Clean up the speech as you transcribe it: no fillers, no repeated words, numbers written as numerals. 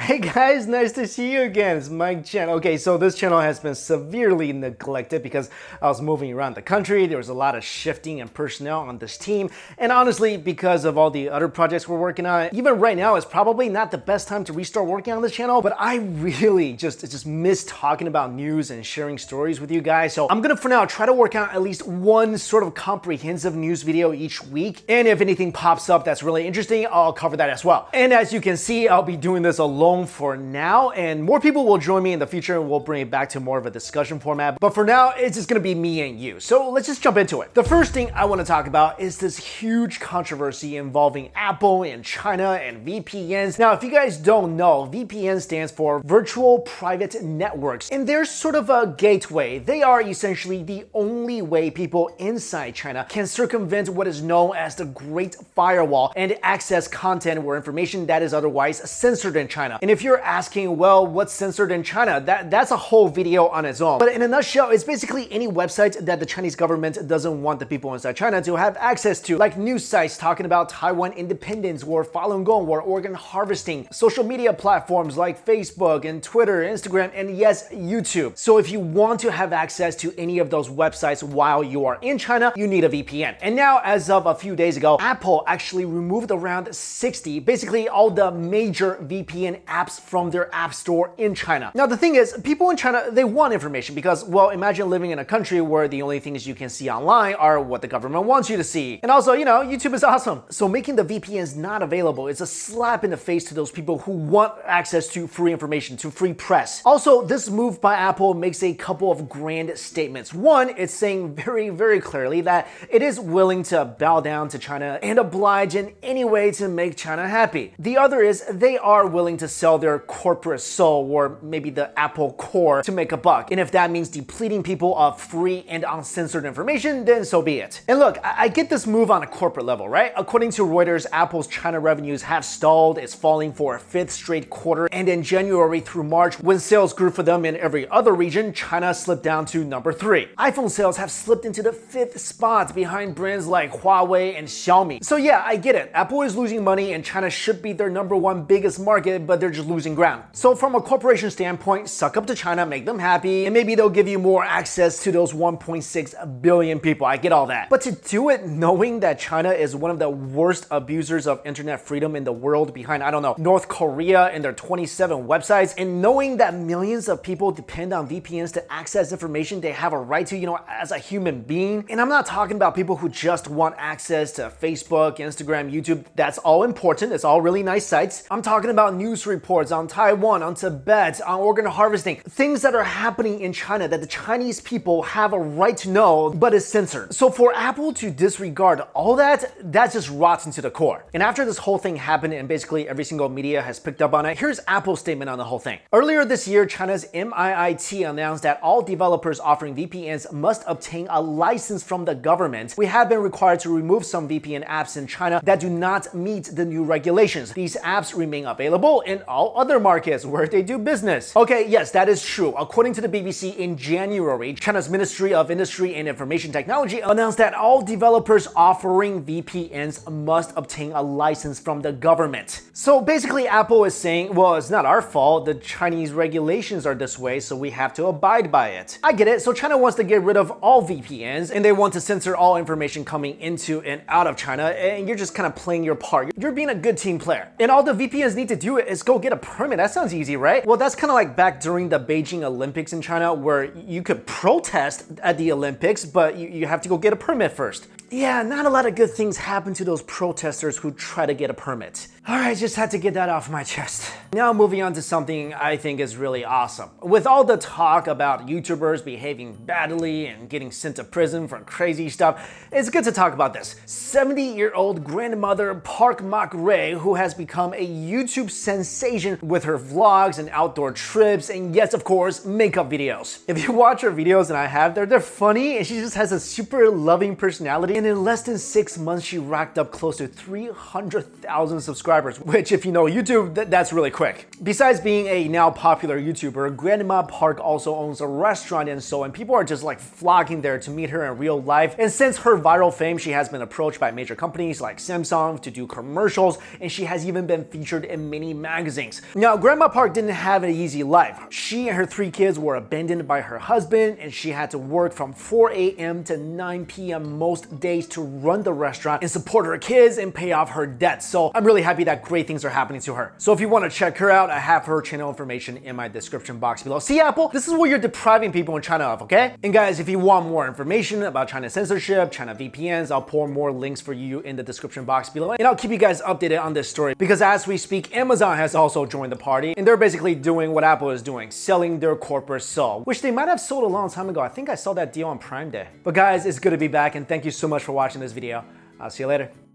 Hey guys, nice to see you again. It's Mike Chen. Okay, so this channel has been severely neglected because I was moving around the country. There was a lot of shifting in personnel on this team. And honestly, because of all the other projects we're working on, even right now, it's probably not the best time to restart working on this channel. But I really just miss talking about news and sharing stories with you guys. So I'm gonna, for now, try to work out at least one sort of comprehensive news video each week. And if anything pops up that's really interesting, I'll cover that as well. And as you can see, I'll be doing this alone for now, and more people will join me in the future and we'll bring it back to more of a discussion format. But for now, it's just gonna be me and you. So let's just jump into it. The first thing I want to talk about is this huge controversy involving Apple and China and VPNs. Now, if you guys don't know, VPN stands for Virtual Private Networks, and they're sort of a gateway. They are essentially the only way people inside China can circumvent what is known as the Great Firewall and access content or information that is otherwise censored in China. And if you're asking, well, what's censored in China? That's a whole video on its own. But in a nutshell, it's basically any website that the Chinese government doesn't want the people inside China to have access to, like news sites talking about Taiwan independence or Falun Gong or organ harvesting, social media platforms like Facebook and Twitter, Instagram, and yes, YouTube. So if you want to have access to any of those websites while you are in China, you need a VPN. And now, as of a few days ago, Apple actually removed around 60, basically all the major VPN apps from their app store in China. Now, the thing is, people in China, they want information because, well, imagine living in a country where the only things you can see online are what the government wants you to see. And also, you know, YouTube is awesome. So making the VPNs not available is a slap in the face to those people who want access to free information, to free press. Also, this move by Apple makes a couple of grand statements. One, it's saying very clearly that it is willing to bow down to China and oblige in any way to make China happy. The other is they are willing to sell their corporate soul, or maybe the Apple core, to make a buck. And if that means depleting people of free and uncensored information, then so be it. And look, I get this move on a corporate level, right? According to Reuters, Apple's China revenues have stalled. It's falling for a fifth straight quarter. And in January through March, when sales grew for them in every other region, China slipped down to number 3. iPhone sales have slipped into the 5th spot behind brands like Huawei and Xiaomi. So yeah, I get it. Apple is losing money and China should be their number 1 biggest market, but they're just losing ground. So from a corporation standpoint, suck up to China, make them happy, and maybe they'll give you more access to those 1.6 billion people. I get all that. But to do it knowing that China is one of the worst abusers of internet freedom in the world, behind, I don't know, North Korea and their 27 websites, and knowing that millions of people depend on VPNs to access information they have a right to, you know, as a human being. And I'm not talking about people who just want access to Facebook, Instagram, YouTube. That's all important. It's all really nice sites. I'm talking about news reports on Taiwan, on Tibet, on organ harvesting, things that are happening in China that the Chinese people have a right to know, but is censored. So for Apple to disregard all that, that just rots into the core. And after this whole thing happened and basically every single media has picked up on it, here's Apple's statement on the whole thing. Earlier this year, China's MIIT announced that all developers offering VPNs must obtain a license from the government. We have been required to remove some VPN apps in China that do not meet the new regulations. These apps remain available in all other markets where they do business. Okay, yes, that is true. According to the BBC, in January, China's Ministry of Industry and Information Technology announced that all developers offering VPNs must obtain a license from the government. So basically, Apple is saying, well, it's not our fault. The Chinese regulations are this way, so we have to abide by it. I get it. So China wants to get rid of all VPNs, and they want to censor all information coming into and out of China, and you're just kind of playing your part. You're being a good team player. And all the VPNs need to do is go get a permit. That sounds easy, right? Well, that's kind of like back during the Beijing Olympics in China, where you could protest at the Olympics, but you have to go get a permit first. Yeah, not a lot of good things happen to those protesters who try to get a permit. All right, just had to get that off my chest. Now moving on to something I think is really awesome. With all the talk about YouTubers behaving badly and getting sent to prison for crazy stuff, it's good to talk about this. 70-year-old grandmother Park Mak-rae, who has become a YouTube sensation with her vlogs and outdoor trips, and yes, of course, makeup videos. If you watch her videos, and I have, they're funny, and she just has a super loving personality. and in less than 6 months, she racked up close to 300,000 subscribers, which if you know YouTube, that's really quick. Besides being a now popular YouTuber, Grandma Park also owns a restaurant in Seoul, and people are just like flocking there to meet her in real life. And since her viral fame, she has been approached by major companies like Samsung to do commercials, and she has even been featured in many magazines. Now, Grandma Park didn't have an easy life. She and her 3 kids were abandoned by her husband, and she had to work from 4 a.m. to 9 p.m. most days to run the restaurant and support her kids and pay off her debts. So I'm really happy that great things are happening to her. So if you want to check her out, I have her channel information in my description box below. See, Apple, this is what you're depriving people in China of, okay? And guys, if you want more information about China censorship, China VPNs, I'll pour more links for you in the description box below. And I'll keep you guys updated on this story, because as we speak, Amazon has also joined the party, and they're basically doing what Apple is doing, selling their corporate soul, which they might have sold a long time ago. I think I saw that deal on Prime Day. But guys, it's good to be back, and thank you so much for watching this video. I'll see you later.